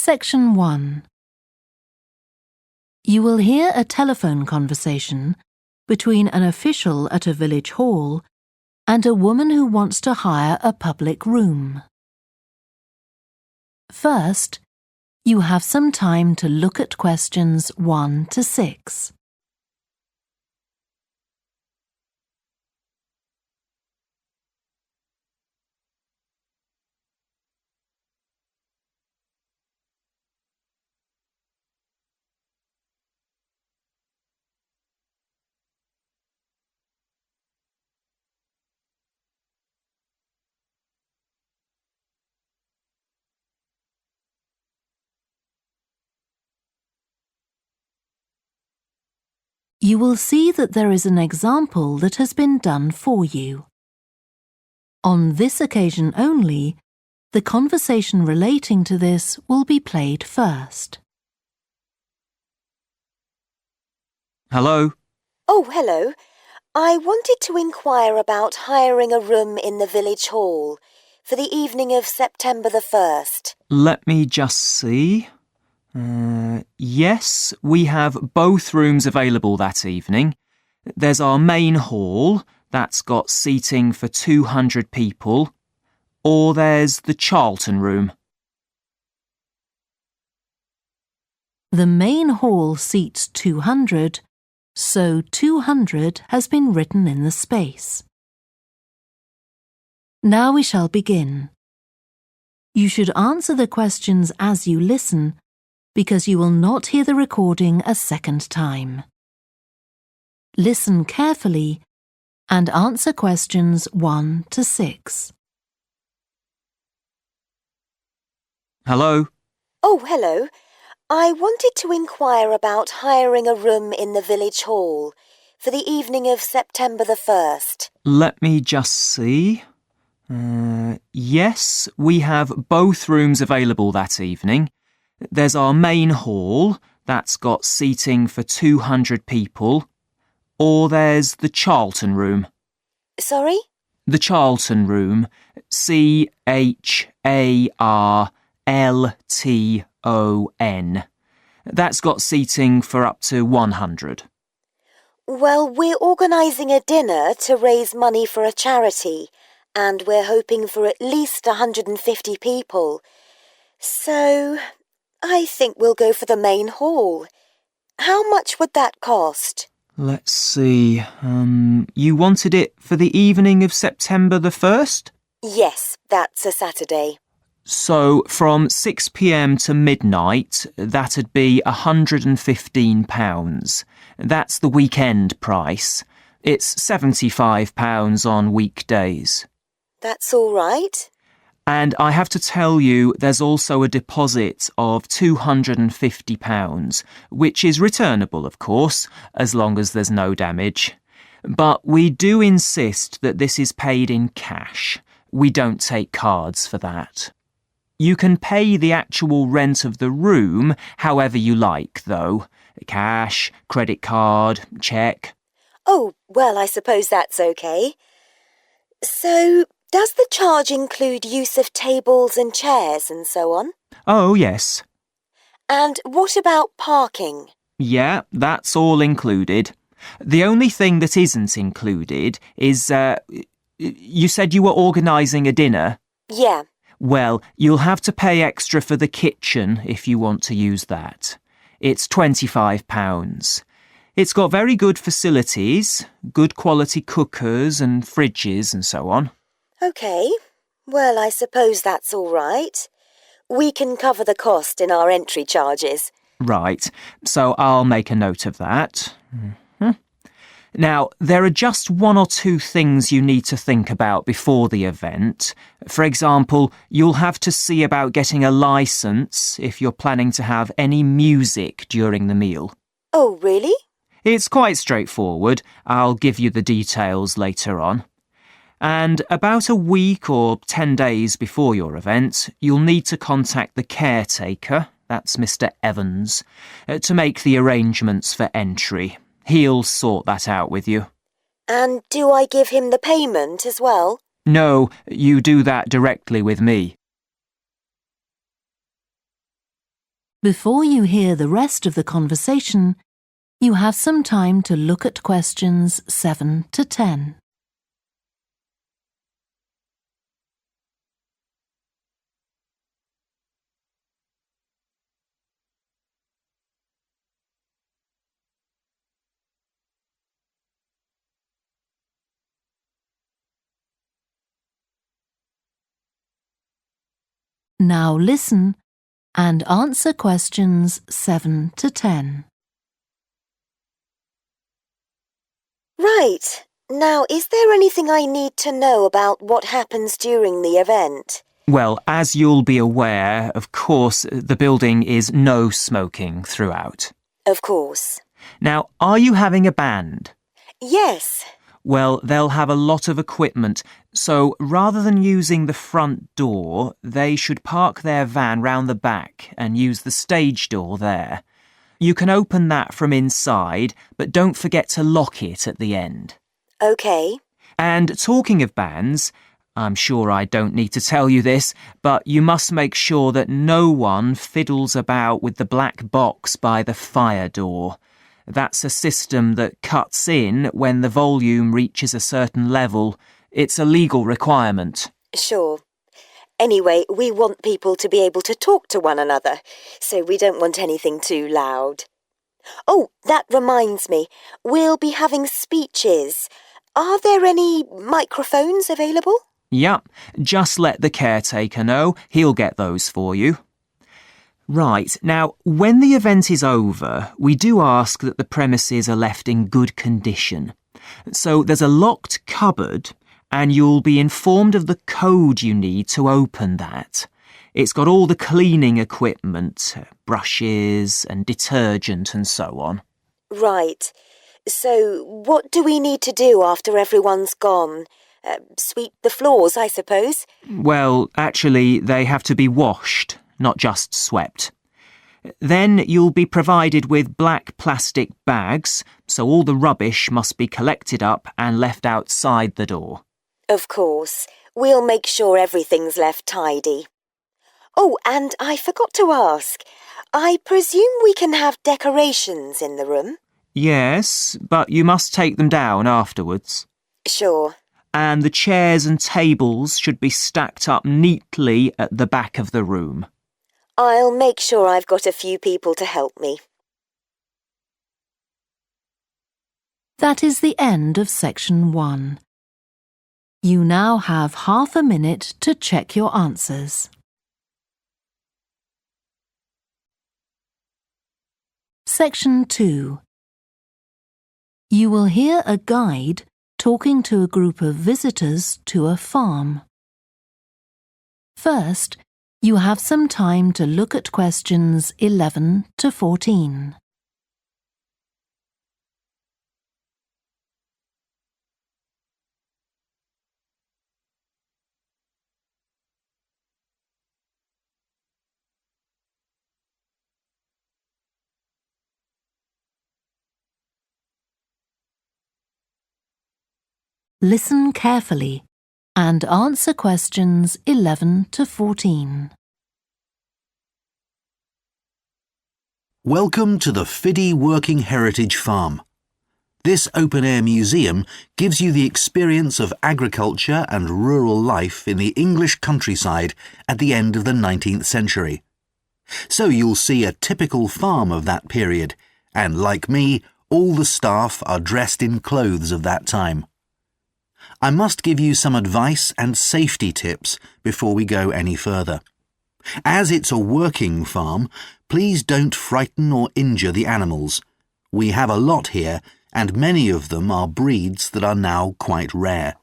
Section 1. You will hear a telephone conversation between an official at a village hall and a woman who wants to hire a public room. First, you have some time to look at questions 1 to 6. You will see that there is an example that has been done for you. On this occasion only, the conversation relating to this will be played first. Hello? Oh, hello. I wanted to inquire about hiring a room in the village hall for the evening of September the 1st. Let me just see. Yes, we have both rooms available that evening. There's our main hall, that's got seating for 200 people, or there's the Charlton room. The main hall seats 200, so 200 has been written in the space. Now we shall begin. You should answer the questions as you listen, because you will not hear the recording a second time. Listen carefully and answer questions 1 to 6. Hello? Oh, hello. I wanted to inquire about hiring a room in the village hall for the evening of September the 1st. Let me just see. Yes, we have both rooms available that evening. There's our main hall, that's got seating for 200 people, or there's the Charlton room. Sorry? The Charlton room, CHARLTON. That's got seating for up to 100. Well, we're organising a dinner to raise money for a charity, and we're hoping for at least 150 people. So I think we'll go for the main hall. How much would that cost? Let's see. You wanted it for the evening of September the 1st? Yes, that's a Saturday. So from 6 p.m. to midnight, that'd be £115. That's the weekend price. It's £75 on weekdays. That's all right. And I have to tell you, there's also a deposit of £250, which is returnable, of course, as long as there's no damage. But we do insist that this is paid in cash. We don't take cards for that. You can pay the actual rent of the room however you like, though. Cash, credit card, cheque. Oh, well, I suppose that's okay. So, does the charge include use of tables and chairs and so on? Oh, yes. And what about parking? Yeah, that's all included. The only thing that isn't included is, you said you were organising a dinner? Yeah. Well, you'll have to pay extra for the kitchen if you want to use that. It's £25. It's got very good facilities, good quality cookers and fridges and so on. OK. Well, I suppose that's all right. We can cover the cost in our entry charges. Right, so I'll make a note of that. Now, there are just 1 or 2 things you need to think about before the event. For example, you'll have to see about getting a licence if you're planning to have any music during the meal. Oh, really? It's quite straightforward. I'll give you the details later on. And about a week or 10 days before your event, you'll need to contact the caretaker, that's Mr. Evans, to make the arrangements for entry. He'll sort that out with you. And do I give him the payment as well? No, you do that directly with me. Before you hear the rest of the conversation, you have some time to look at questions 7 to 10. Now listen and answer questions 7 to 10. Right. Now, is there anything I need to know about what happens during the event? Well, as you'll be aware, of course, the building is no smoking throughout. Of course. Now, are you having a band? Yes. Well, they'll have a lot of equipment, so rather than using the front door, they should park their van round the back and use the stage door there. You can open that from inside, but don't forget to lock it at the end. OK. And talking of bands, I'm sure I don't need to tell you this, but you must make sure that no one fiddles about with the black box by the fire door. That's a system that cuts in when the volume reaches a certain level. It's a legal requirement. Sure. Anyway, we want people to be able to talk to one another, so we don't want anything too loud. Oh, that reminds me. We'll be having speeches. Are there any microphones available? Yep, just let the caretaker know. He'll get those for you. Right, now, when the event is over, we do ask that the premises are left in good condition. So there's a locked cupboard, and you'll be informed of the code you need to open that. It's got all the cleaning equipment, brushes and detergent and so on. Right. So what do we need to do after everyone's gone? Sweep the floors, I suppose? Well, actually, they have to be washed, not just swept. Then you'll be provided with black plastic bags, so all the rubbish must be collected up and left outside the door. Of course. We'll make sure everything's left tidy. Oh, and I forgot to ask. I presume we can have decorations in the room? Yes, but you must take them down afterwards. Sure. And the chairs and tables should be stacked up neatly at the back of the room. I'll make sure I've got a few people to help me. That is the end of section 1. You now have half a minute to check your answers. Section 2. You will hear a guide talking to a group of visitors to a farm. First, you have some time to look at questions 11 to 14. Listen carefully and answer questions 11 to 14. Welcome to the Fiddy Working Heritage Farm. This open-air museum gives you the experience of agriculture and rural life in the English countryside at the end of the 19th century. So you'll see a typical farm of that period, and like me, all the staff are dressed in clothes of that time. I must give you some advice and safety tips before we go any further. As it's a working farm, please don't frighten or injure the animals. We have a lot here, and many of them are breeds that are now quite rare.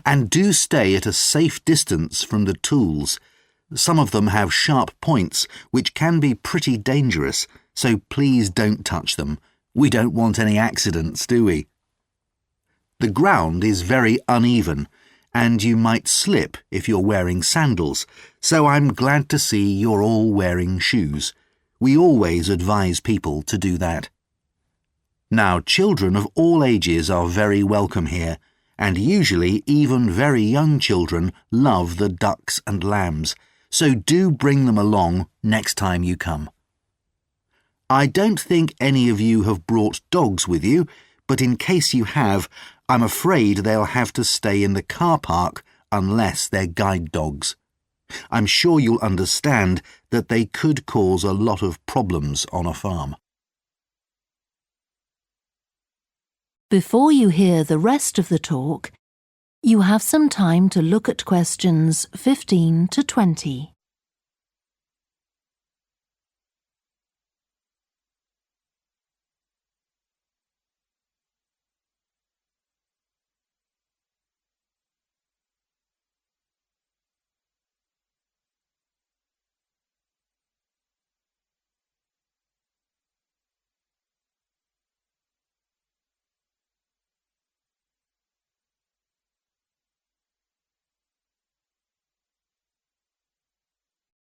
And do stay at a safe distance from the tools. Some of them have sharp points, which can be pretty dangerous, so please don't touch them. We don't want any accidents, do we? The ground is very uneven, and you might slip if you're wearing sandals, so I'm glad to see you're all wearing shoes. We always advise people to do that. Now, children of all ages are very welcome here, and usually even very young children love the ducks and lambs, so do bring them along next time you come. I don't think any of you have brought dogs with you, but in case you have, I'm afraid they'll have to stay in the car park unless they're guide dogs. I'm sure you'll understand that they could cause a lot of problems on a farm. Before you hear the rest of the talk, you have some time to look at questions 15 to 20.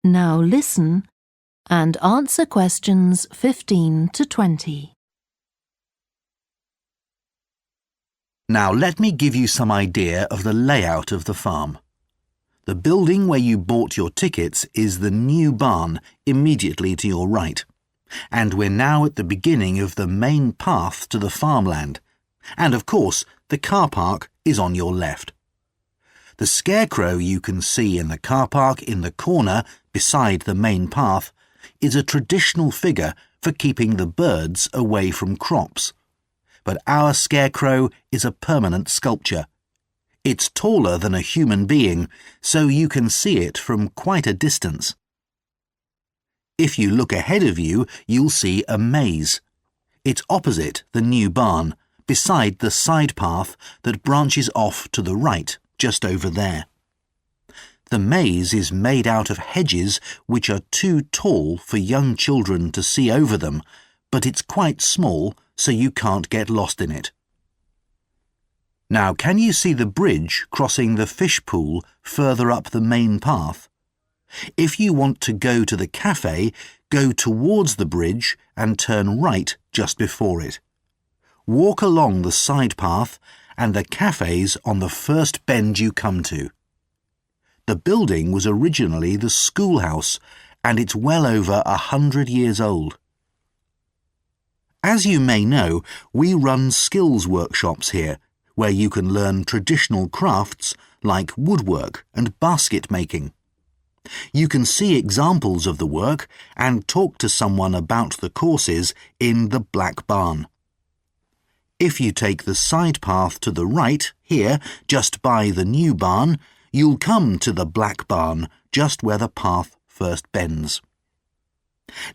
Now listen and answer questions 15 to 20. Now let me give you some idea of the layout of the farm. The building where you bought your tickets is the new barn immediately to your right, and we're now at the beginning of the main path to the farmland, and of course the car park is on your left. The scarecrow you can see in the car park in the corner beside the main path is a traditional figure for keeping the birds away from crops. But our scarecrow is a permanent sculpture. It's taller than a human being, so you can see it from quite a distance. If you look ahead of you, you'll see a maze. It's opposite the new barn, beside the side path that branches off to the right, just over there. The maze is made out of hedges which are too tall for young children to see over them, but it's quite small, so you can't get lost in it. Now, can you see the bridge crossing the fish pool further up the main path? If you want to go to the cafe, go towards the bridge and turn right just before it. Walk along the side path and the cafe's on the first bend you come to. The building was originally the schoolhouse, and it's well over 100 years old. As you may know, we run skills workshops here, where you can learn traditional crafts like woodwork and basket making. You can see examples of the work and talk to someone about the courses in the Black Barn. If you take the side path to the right, here, just by the new barn, you'll come to the Black Barn, just where the path first bends.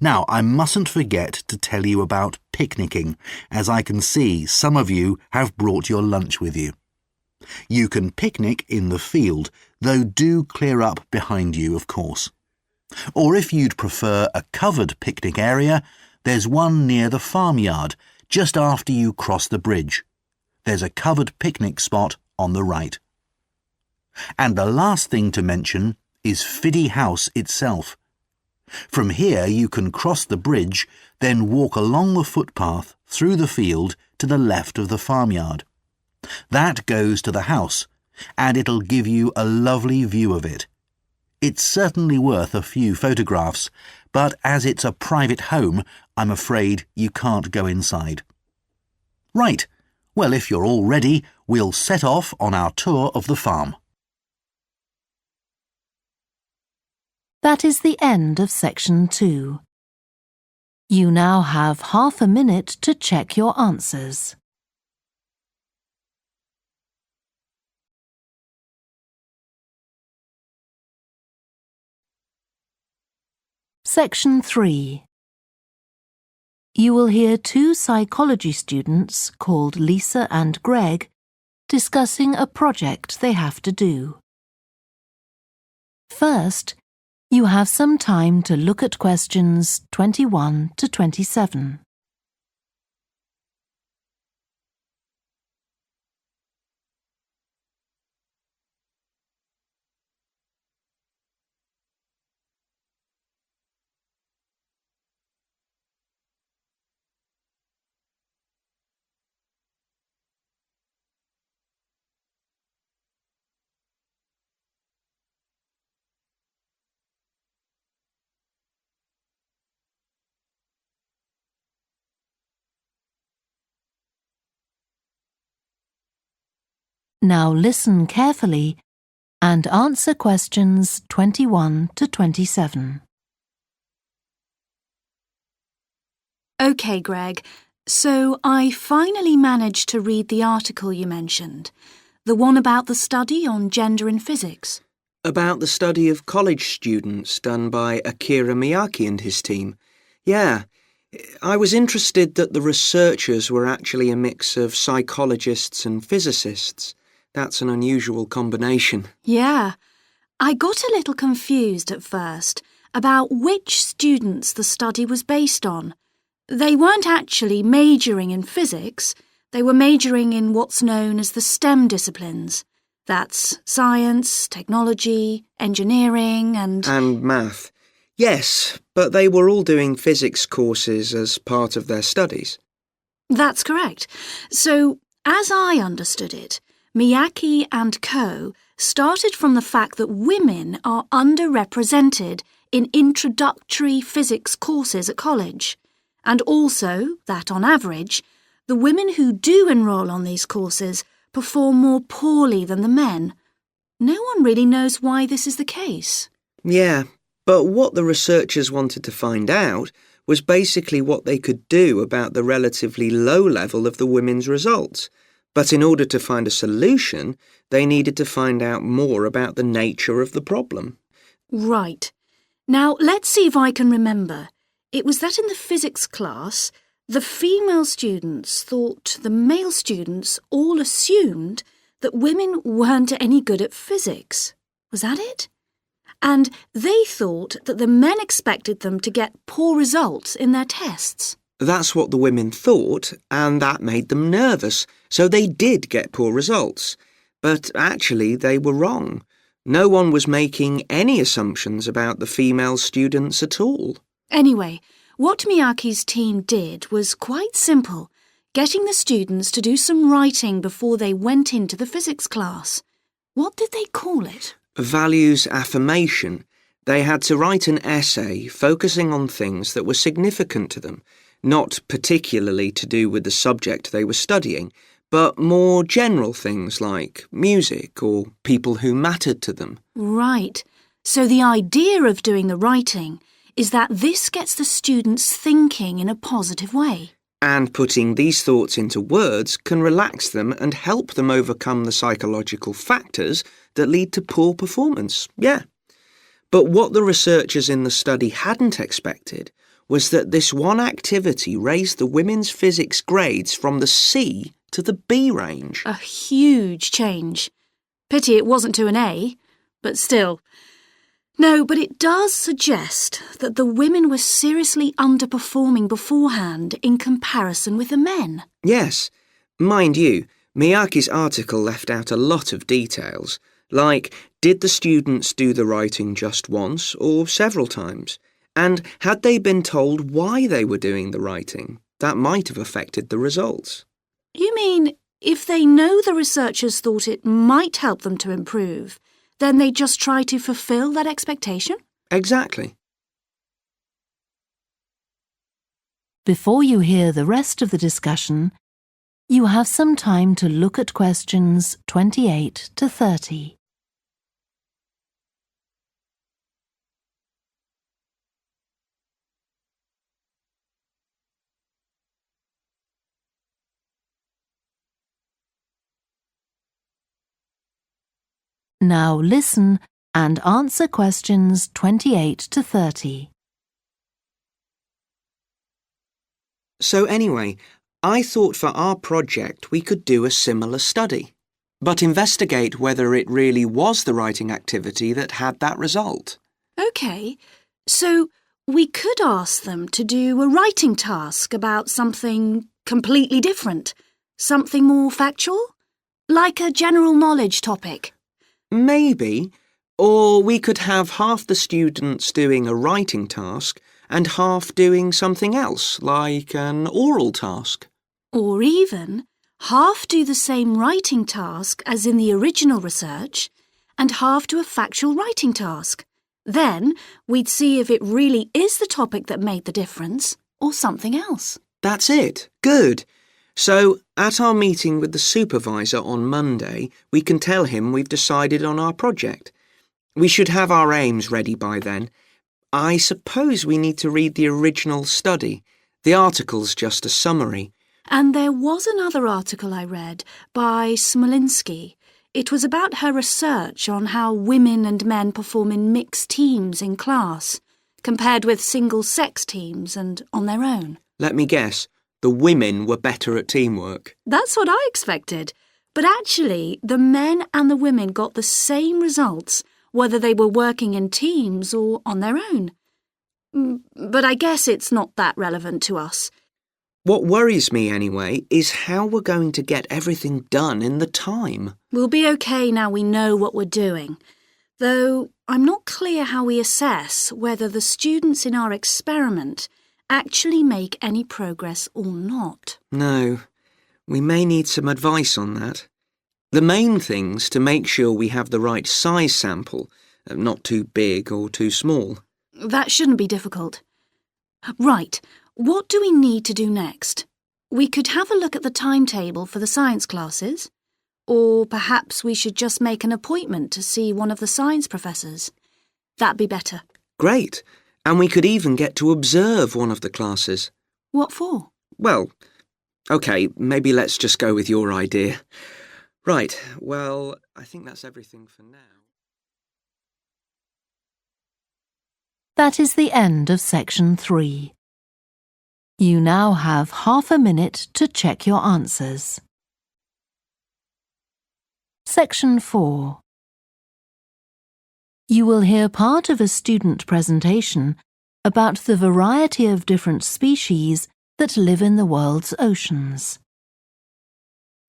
Now, I mustn't forget to tell you about picnicking, as I can see some of you have brought your lunch with you. You can picnic in the field, though do clear up behind you, of course. Or if you'd prefer a covered picnic area, there's one near the farmyard, just after you cross the bridge. There's a covered picnic spot on the right. And the last thing to mention is Fiddy House itself. From here you can cross the bridge, then walk along the footpath through the field to the left of the farmyard. That goes to the house, and it'll give you a lovely view of it. It's certainly worth a few photographs, but as it's a private home, I'm afraid you can't go inside. Right, well, if you're all ready, we'll set off on our tour of the farm. That is the end of section 2. You now have half a minute to check your answers. Section 3. You will hear two psychology students called Lisa and Greg discussing a project they have to do. First, you have some time to look at questions 21 to 27. Now listen carefully and answer questions 21 to 27. OK, Greg, so I finally managed to read the article you mentioned, the one about the study on gender in physics. About the study of college students done by Akira Miyake and his team. Yeah, I was interested that the researchers were actually a mix of psychologists and physicists. That's an unusual combination. Yeah, I got a little confused at first about which students the study was based on. They weren't actually majoring in physics, they were majoring in what's known as the STEM disciplines. That's science, technology, engineering and math. Yes, but they were all doing physics courses as part of their studies. That's correct. So, as I understood it, Miyake and co. started from the fact that women are underrepresented in introductory physics courses at college, and also that, on average, the women who do enrol on these courses perform more poorly than the men. No one really knows why this is the case. Yeah, but what the researchers wanted to find out was basically what they could do about the relatively low level of the women's results. But in order to find a solution, they needed to find out more about the nature of the problem. Right. Now, let's see if I can remember. It was that in the physics class, the female students thought the male students all assumed that women weren't any good at physics. Was that it? And they thought that the men expected them to get poor results in their tests. That's what the women thought, and that made them nervous, so they did get poor results. But actually, they were wrong. No one was making any assumptions about the female students at all. Anyway, what Miyake's team did was quite simple, getting the students to do some writing before they went into the physics class. What did they call it? Values affirmation. They had to write an essay focusing on things that were significant to them, not particularly to do with the subject they were studying, but more general things like music or people who mattered to them. Right. So the idea of doing the writing is that this gets the students thinking in a positive way. And putting these thoughts into words can relax them and help them overcome the psychological factors that lead to poor performance. Yeah. But what the researchers in the study hadn't expected was that this one activity raised the women's physics grades from the C to the B range. A huge change. Pity it wasn't to an A, but still. No, but it does suggest that the women were seriously underperforming beforehand in comparison with the men. Yes. Mind you, Miyake's article left out a lot of details, like did the students do the writing just once or several times? And had they been told why they were doing the writing? That might have affected the results. You mean if they know the researchers thought it might help them to improve, then they just try to fulfill that expectation? Exactly. Before you hear the rest of the discussion, you have some time to look at questions 28 to 30. Now listen and answer questions 28 to 30. So anyway, I thought for our project we could do a similar study, but investigate whether it really was the writing activity that had that result. OK, so we could ask them to do a writing task about something completely different, something more factual, like a general knowledge topic. Maybe. Or we could have half the students doing a writing task and half doing something else, like an oral task. Or even half do the same writing task as in the original research and half do a factual writing task. Then we'd see if it really is the topic that made the difference or something else. That's it. Good. So, at our meeting with the supervisor on Monday, we can tell him we've decided on our project. We should have our aims ready by then. I suppose we need to read the original study. The article's just a summary. And there was another article I read by Smolinski. It was about her research on how women and men perform in mixed teams in class, compared with single-sex teams and on their own. Let me guess, the women were better at teamwork. That's what I expected. But actually, the men and the women got the same results, whether they were working in teams or on their own. But I guess it's not that relevant to us. What worries me, anyway, is how we're going to get everything done in the time. We'll be okay now we know what we're doing. Though I'm not clear how we assess whether the students in our experiment actually make any progress or not. No, we may need some advice on that. The main thing's to make sure we have the right size sample, not too big or too small. That shouldn't be difficult. Right, what do we need to do next? We could have a look at the timetable for the science classes, or perhaps we should just make an appointment to see one of the science professors. That'd be better. Great, and we could even get to observe one of the classes. What for? Well, OK, maybe let's just go with your idea. Right, well, I think that's everything for now. That is the end of section 3. You now have half a minute to check your answers. Section 4. You will hear part of a student presentation about the variety of different species that live in the world's oceans.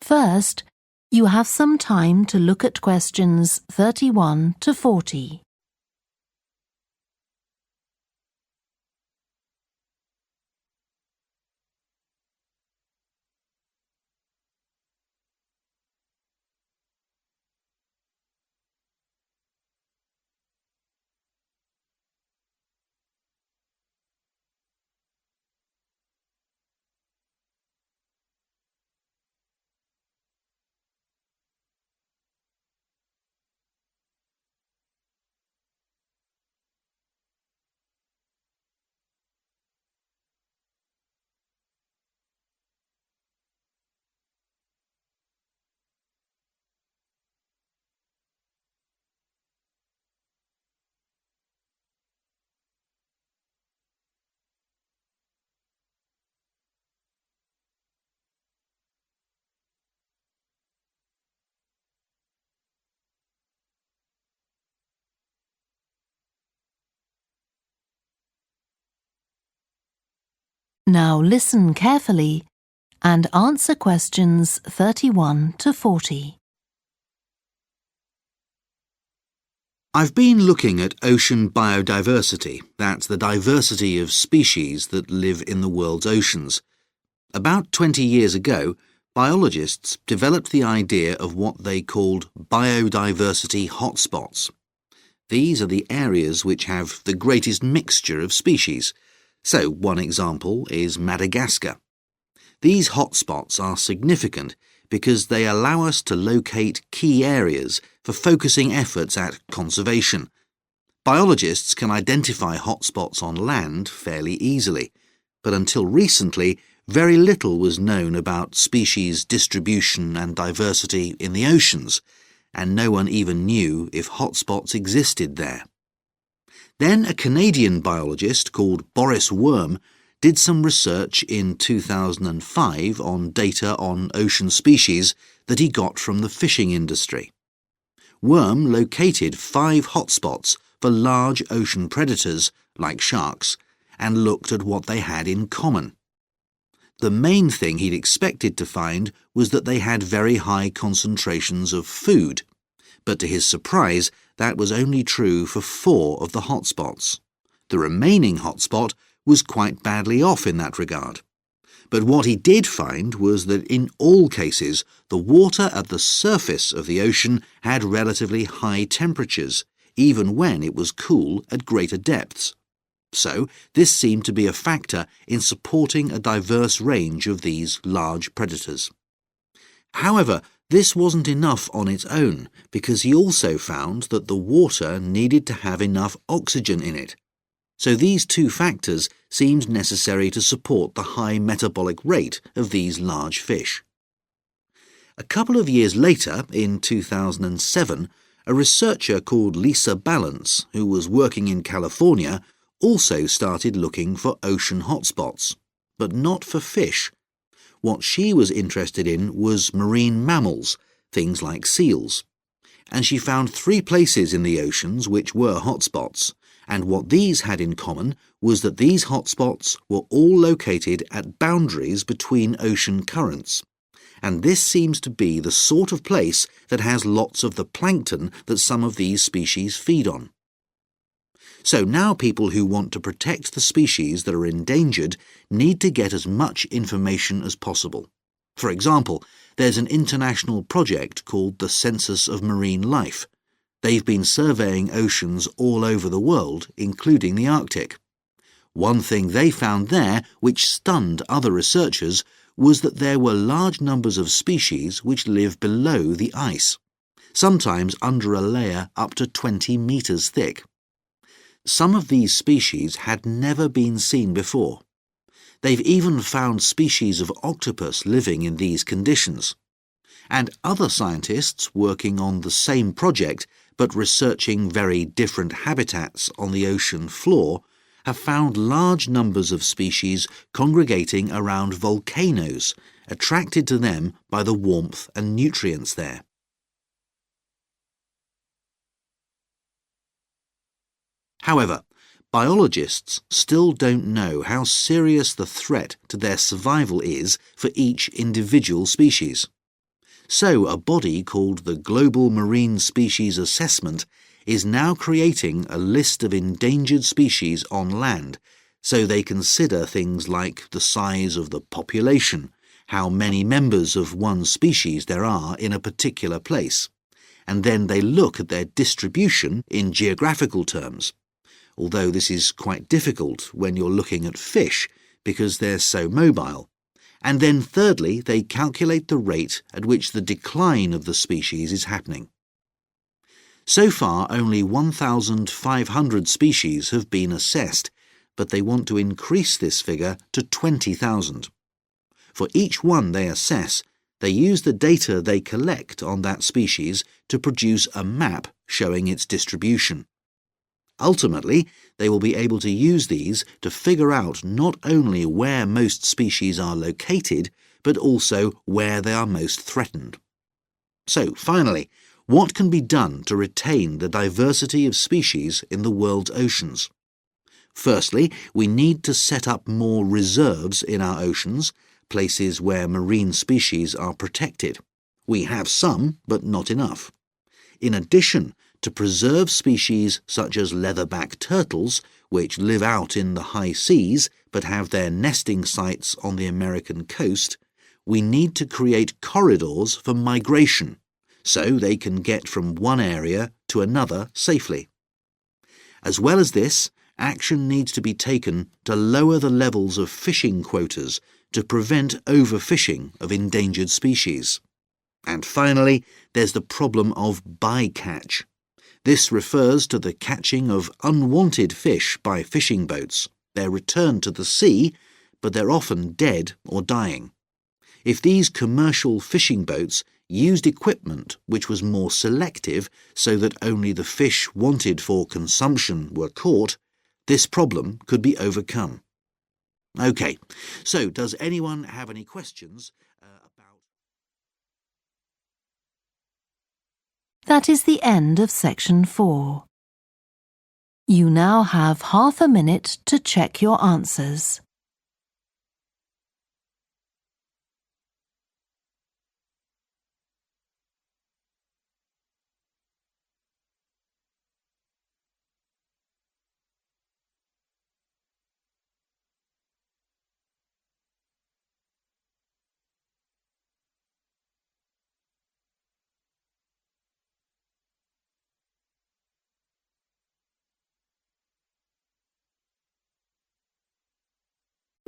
First, you have some time to look at questions 31 to 40. Now listen carefully and answer questions 31 to 40. I've been looking at ocean biodiversity. That's the diversity of species that live in the world's oceans. About 20 years ago, biologists developed the idea of what they called biodiversity hotspots. These are the areas which have the greatest mixture of species. So, one example is Madagascar. These hotspots are significant because they allow us to locate key areas for focusing efforts at conservation. Biologists can identify hotspots on land fairly easily, but until recently, very little was known about species distribution and diversity in the oceans, and no one even knew if hotspots existed there. Then a Canadian biologist called Boris Worm did some research in 2005 on data on ocean species that he got from the fishing industry. Worm located 5 hotspots for large ocean predators, like sharks, and looked at what they had in common. The main thing he'd expected to find was that they had very high concentrations of food, but to his surprise, that was only true for 4 of the hotspots. The remaining hotspot was quite badly off in that regard. But what he did find was that in all cases, the water at the surface of the ocean had relatively high temperatures, even when it was cool at greater depths. So this seemed to be a factor in supporting a diverse range of these large predators. However, this wasn't enough on its own, because he also found that the water needed to have enough oxygen in it. So these two factors seemed necessary to support the high metabolic rate of these large fish. A couple of years later, in 2007, a researcher called Lisa Balance, who was working in California, also started looking for ocean hotspots, but not for fish. What she was interested in was marine mammals, things like seals. And she found 3 places in the oceans which were hotspots, and what these had in common was that these hotspots were all located at boundaries between ocean currents. And this seems to be the sort of place that has lots of the plankton that some of these species feed on. So now people who want to protect the species that are endangered need to get as much information as possible. For example, there's an international project called the Census of Marine Life. They've been surveying oceans all over the world, including the Arctic. One thing they found there, which stunned other researchers, was that there were large numbers of species which live below the ice, sometimes under a layer up to 20 meters thick. Some of these species had never been seen before. They've even found species of octopus living in these conditions. And other scientists working on the same project but researching very different habitats on the ocean floor have found large numbers of species congregating around volcanoes, attracted to them by the warmth and nutrients there. However, biologists still don't know how serious the threat to their survival is for each individual species. So a body called the Global Marine Species Assessment is now creating a list of endangered species on land, so they consider things like the size of the population, how many members of one species there are in a particular place, and then they look at their distribution in geographical terms. Although this is quite difficult when you're looking at fish because they're so mobile. And then thirdly, they calculate the rate at which the decline of the species is happening. So far, only 1,500 species have been assessed, but they want to increase this figure to 20,000. For each one they assess, they use the data they collect on that species to produce a map showing its distribution. Ultimately, they will be able to use these to figure out not only where most species are located, but also where they are most threatened. So, finally, what can be done to retain the diversity of species in the world's oceans? Firstly, we need to set up more reserves in our oceans, places where marine species are protected. We have some, but not enough. In addition, to preserve species such as leatherback turtles, which live out in the high seas but have their nesting sites on the American coast, we need to create corridors for migration, so they can get from one area to another safely. As well as this, action needs to be taken to lower the levels of fishing quotas to prevent overfishing of endangered species. And finally, there's the problem of bycatch. This refers to the catching of unwanted fish by fishing boats. They're returned to the sea, but they're often dead or dying. If these commercial fishing boats used equipment which was more selective so that only the fish wanted for consumption were caught, this problem could be overcome. OK, so does anyone have any questions about... That is the end of section 4. You now have half a minute to check your answers.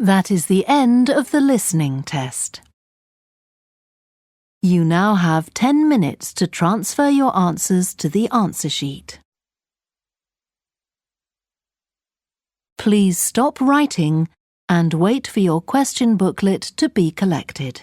That is the end of the listening test. You now have 10 minutes to transfer your answers to the answer sheet. Please stop writing and wait for your question booklet to be collected.